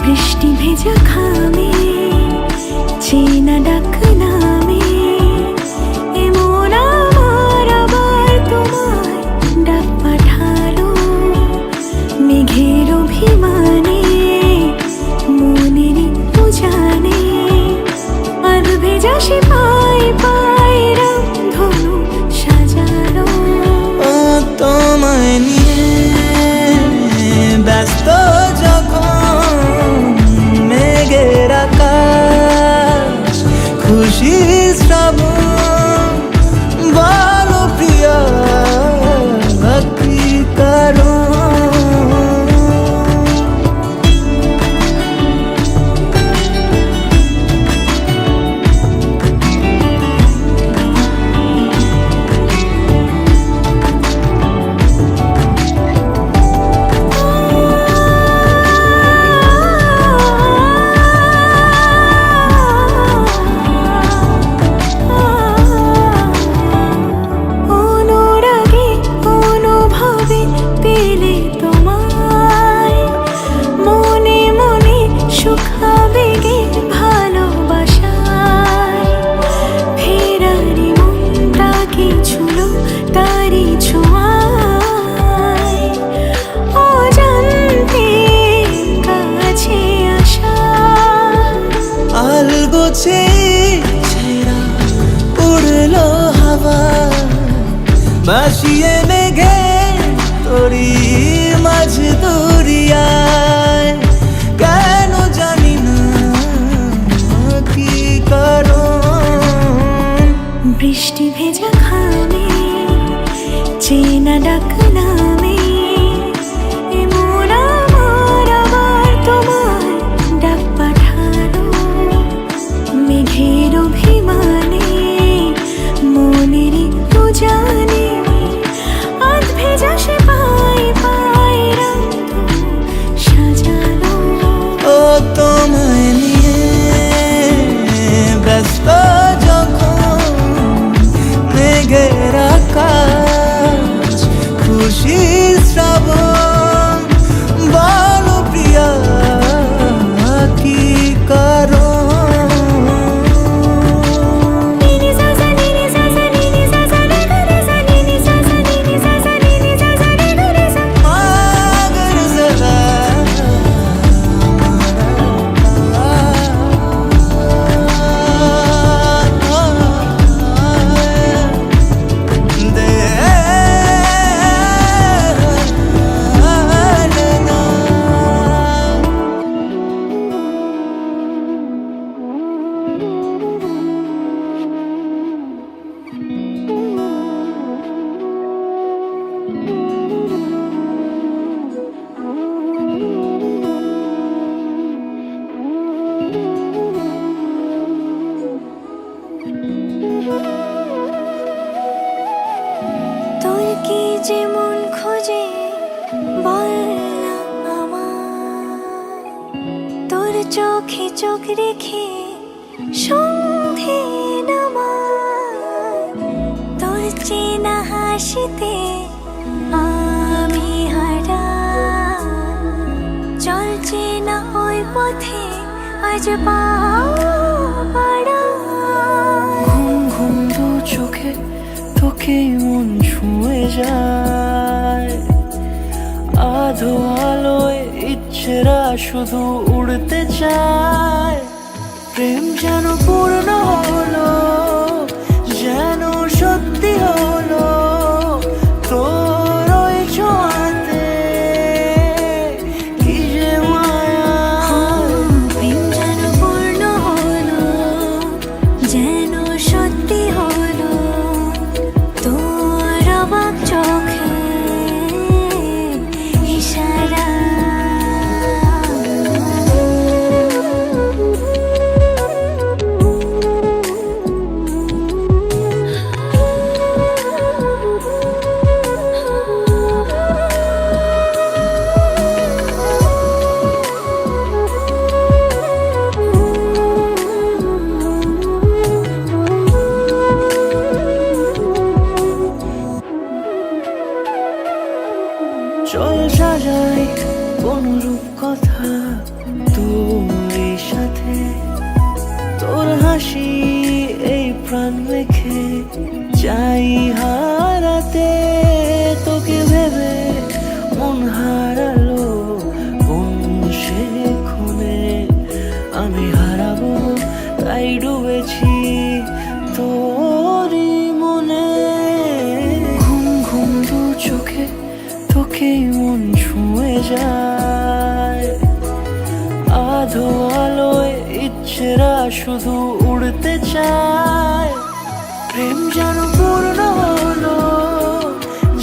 বৃষ্টি ভেজা খামে চেনা ডাক নামে এমন আমার আবার তোমায় ডাক পাঠালো মেঘের অভিমানে মনের জানে আধ ভেজা সে পায় পায় রামধনু সাজালো। তোমায় নিয়ে ব্যস্ত যখন মেঘের আকাশ খুশি শ্রাবণ বলো প্রিয়া কি কারণ উড়লো হাওয়া ভাসিয়ে মেঘে তোরি মাঝ দরিয়ায় কেন জানি না কি কারণ বৃষ্টি ভেজা খামে চেনা ডাক নামে এমন আমার আবার তোমায় ডাক পাঠালো মেঘের অভিমানে মনের জানে আধ ভেজা সে পায় পায় রামধনু সাজালো। ও তোমায় নিয়ে ব্যস্ত যখন মেঘের আকাশ খুশি শ্রাবণ বলো প্রিয়া কি কারণ তোর কি যেমন খোঁজে বল না আমায় তোর চোখে চোখ রেখে সন্ধে নামায় তোর চেনা হাসিতে আমি হারাই চল চেনা ওই পথে আজ পা ঘুম ঘুম দু চোখে তোকে মন ছুঁয়ে যায় আধো আলোয় ইচ্ছেরা শুধু উড়তে চায় প্রেম যেন পূর্ণ হলো যেন সত্যি হলো তোর ওই ছোঁয়াতে কি যে মায়া প্রেম যেন পূর্ণ হলো যেন সত্যি হলো তোর অবাক চোখে ইশারা চাই হারাতে তোকে ভেবে মন হারালো কোন সে খুনে আমি হারাবো তাই ডুবেছি তোরই মনে ঘুম ঘুম দু চোখে তোকেই মন ছুঁয়ে যায় আধো আলোয় ইচ্ছেরা শুধু উড়তে চায় প্রেম যেন পূর্ণ হলো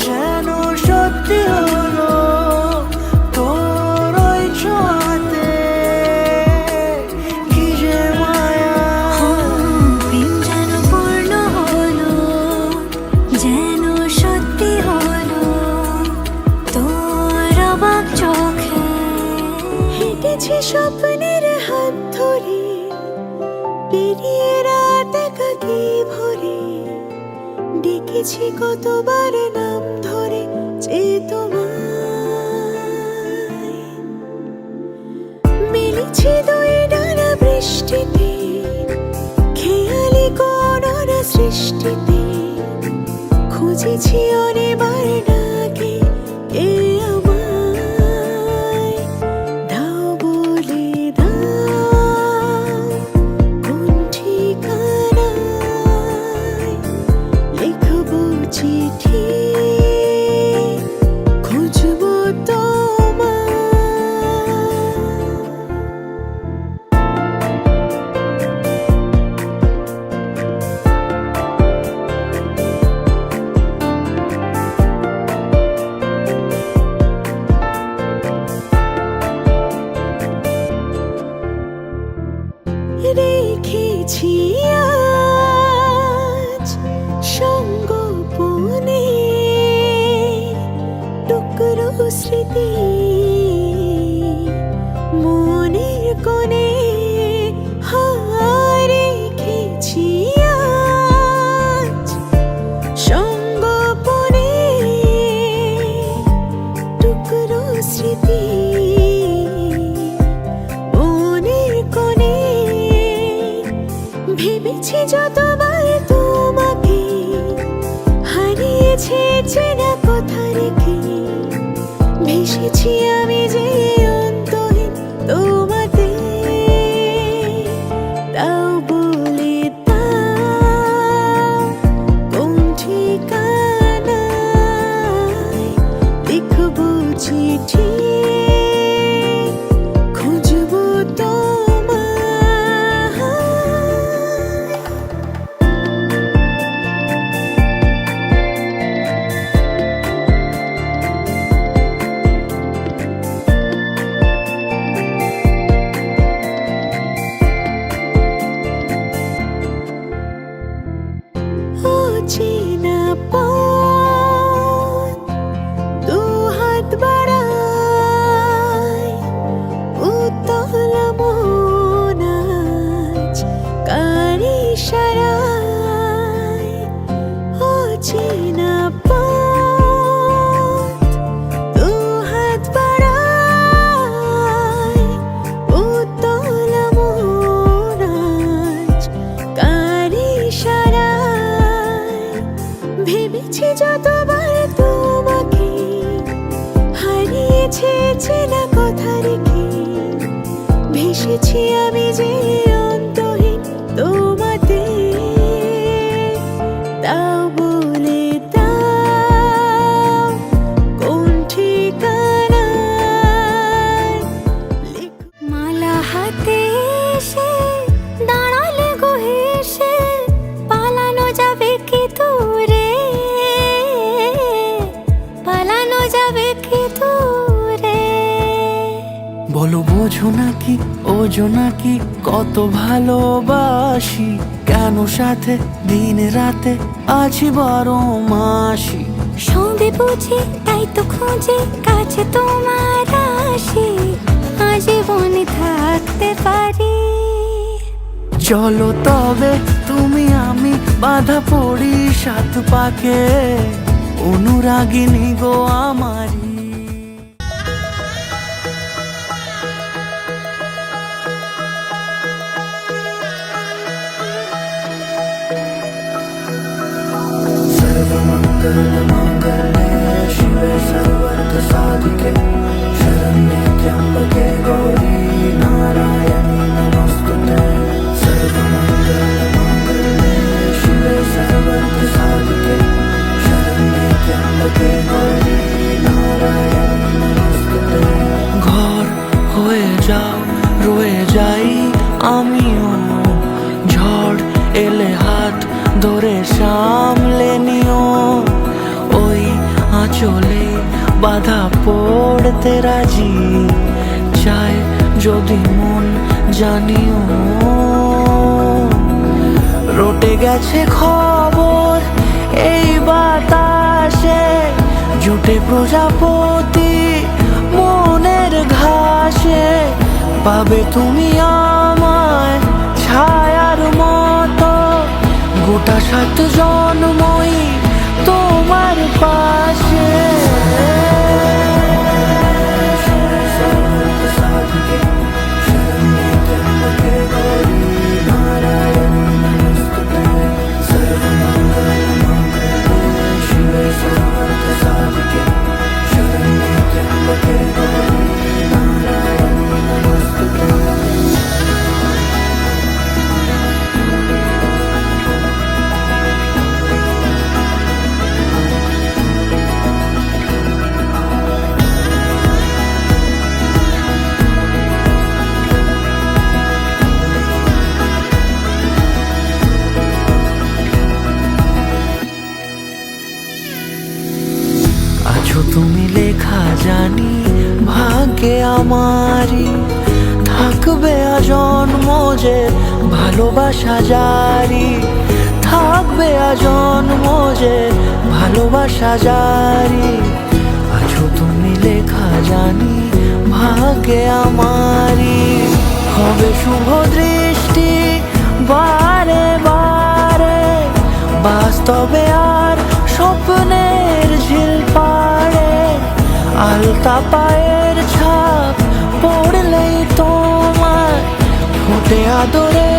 যেন সত্যি হলো তোর ওই ছোঁয়াতে কি যে মায়া প্রেম যেন পূর্ণ হলো যেন সত্যি হলো তোর অবাক চোখে হেঁটেছি স্বপ্নের হাত ধরে পেরিয়ে রাত একাকি ভরে ডেকেছি কতবার নাম ধরে যে তোমায় মিলেছি দুই ডানা বৃষ্টিতে খেয়ালি কোন সৃষ্টিতে খুঁজেছি অনেকবার ডাকে কে আমায় দাও বলে দাও কোন ঠিকানায় লিখবো চিঠি খুঁজবো তোমায় রেখেছি আজ সঙ্গোপনে টুকরো স্মৃতি মনের কোণে রেখেছি আজ সঙ্গোপনে টুকরো স্মৃতি মনের কোণে ভেবেছি যতবার তোমাকে হারিয়েছি চেনা কথা রেখে ভেসেছি আমি যে অন্তহীন তোমাতে দাও বলে দাও কোন ঠিকানায় লিখবো চিঠি খুঁজবো তোমায় অচেনা পথ দু হাত বাড়ায় উতল মন আজ কার ইশারায় অচেনা পথ দু হাত বাড়ায় উতল মন আজ কার ইশারায় ভেবেছি যতবার তোমাকে হারিয়েছি চেনা কথা রেখে ভেসেছি আমি যে অন্তহীন তোমাতে দাও বলে দাও কোন ঠিকানায় মালা হাতে এসে দাঁড়ালে গো হেসে পালানো যাবে কি দূরে পালানো যাবে কি দূরে বলো বোঝো নাকি ওজো নাকি কত ভালোবাসি কেন সাথে দিন রাতে আছি 12 মাসি সঙ্গে বুঝি তাই তো খুঁজে কাছে তোমার আসি আজীবনে থাকতে পারি চলো তবে তুমি আমি বাধা পড়ি সাত পাকে অনুরাগিনী গো আমারি सर्वमङ्गलमाङ्गल्ये शिवे सर्वार्थसाधिके शरण्ये त्र्यम्बके गौरी नारायणी नमोस्तुते सर्वमङ्गलमाङ्गल्ये शिवे सर्वार्थसाधिके शरण्ये त्र्यम्बके गौरी नारायणी नमोस्तुते ঘর হয়ে যাও রয়ে যাই আমিও ঝড় এলে হাত ধরে সামলে নিও ওই আঁচলে বাধা পড়তে রাজি চায় যদি মন জানিও রটে গেছে খবর এই বাতাসে জুটে প্রজাপতি মনের ঘাসে পাবে তুমি আমায় ছায়ার মতো গোটা 7 জন্মই তোমার পাশে আছো তুমি লেখা জানি ভাগ্যে আমারই থাকবে আজন্ম যে ভালোবাসা জারি থাকবে আজন্ম যে ভালোবাসা জারি আছো তুমি লেখা জানি ভাগ্যে আমারই হবে শুভ দৃষ্টি বারে বারে বাস্তবে আর স্বপ্নের ঝিল পাড়ে আলতা পায়ের ছাপ পড়লেই তোমার ফোটে আদরে